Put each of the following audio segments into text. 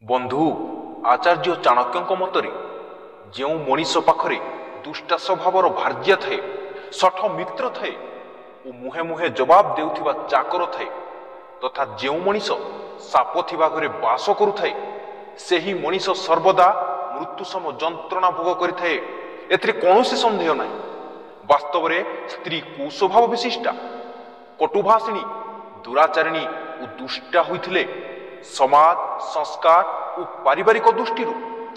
बंधु आचार्य चाणक्य मतरे जो मनीष पाखरे दुष्टा स्वभावर भार्य थाए सठ मित्र थाए और मुहे मुहे जवाब देउथिबा चाकर थाए तथा जो मनीष साप थिबा घरे बास करुथाए सेही मनीष सर्वदा मृत्युसम जंत्रणा भोग करिथाए। एथिरे कौनसी संदेह नाही। वास्तव में स्त्री कुस्वभाव विशिष्टा कटुभाषिणी दुराचारिणी और दुष्टा होइथिले समाज संस्कार और पारिवारिक दृष्टि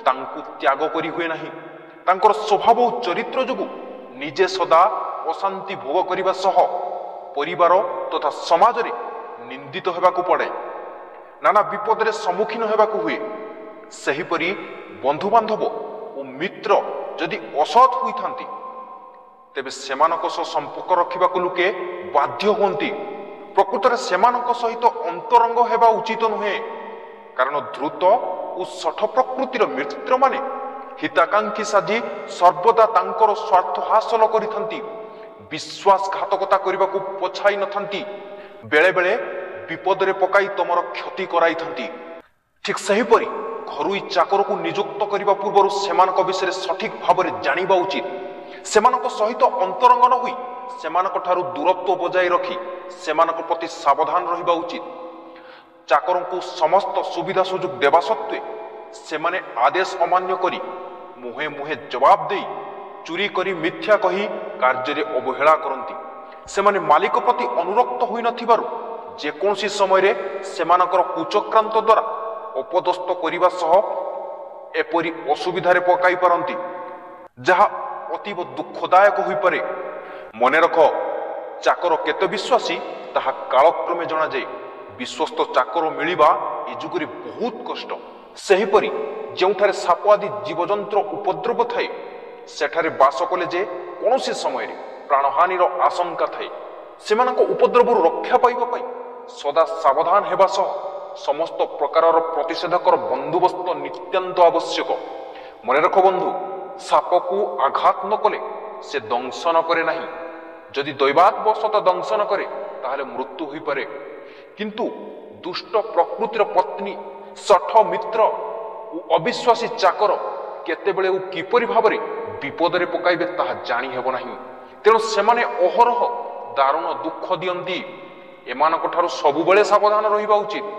तांकु त्याग करी हुए नहीं। तांकर स्वभाव और चरित्र जोगु निजे सदा अशांति भोग करिबा सह परिवार तथा समाज रे निंदित हेबाकु पड़े, नाना विपद रे सम्मुखीन हेबाकु हुए। सेहीपरि बंधु बांधव और मित्र जदि असत होइथांती तेबे सेमानक सह संपर्क रखिबाकु लोके बाध्य होंती। प्रकृत सेमानक सहित अंतरंग हेबा उचित नुहे, कारण द्रुत और सठ प्रकृतिर मित्र माने हिताकांक्षी साजी सर्वदा तांकर स्वार्थ हासिल करिथांती, विश्वासघातकता करबाकू पछाई नथांती, बेले बेले विपद रे पकाई तमर क्षति कराइथांती। ठीक सेहीपरि घरुई चाकर को नियुक्त करबा पूर्व सेमानक विषय सठिक भाव में जानिबा उचित। सेमानक सहित अंतरंग न होई सेमानक ठारू दूरत्व बजाय रखी सेमानक प्रति सावधान रहिबा उचित। चाकर को समस्त सुविधा सुযোগ देवा सत्वे सेमाने आदेश अमान्य करी मुहे मुहे जवाब दे चुरी करी मिथ्या कही कार्य रे अवहेला करंती। सेमाने मालिक प्रति अनुरक्त होई नथिबारु जेकोसी समय रे सेमानकर कुचक्रांत द्वारा अपदस्थ करिबा सह एपरि असुविधा रे पकाई पारंती, जहा अतीव दुखदायक होई पारे। मने रख, चाकर केते विश्वासी ताहा कालक्रमे जना जाए। विश्वस्त चाकर मिलिबा ए जुगरे बहुत कष्ट। सेहीपरि जेउठारे साप आदि जीवजंत्र उपद्रव थाए सेठारे बास कले जे कोनोसी समय रे प्राणहानिर आशंका थाए। सेमानक उपद्रवरु रक्षा पाइबा पई सदा सावधान हेबा सह समस्त प्रकारर प्रतिषेधकर बंदोबस्त नित्यांत आवश्यक। मने रख बंधु, साप को आघात न कले से दंशन करे नहीं। जदि दैवातवशत दंशन करे ताहले मृत्यु होई पारे, किंतु दुष्ट प्रकृतिर पत्नी सठ मित्र और अविश्वासी चाकर केतेबेले और किपरि भाबरे विपद रे पकाइबे ताहा जानि हेबो नाही। तेणु सेमाने अहरह दारुण दुख दियंती। एमानक ठारू सबुबेले सावधान रहिबा उचित।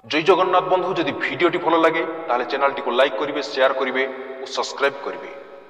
जय जगन्नाथ बंधु, जदि भिडियोटी भल लगे ताहले चैनलटी को लाइक करिवे, शेयर करिवे और सब्सक्राइब करिवे।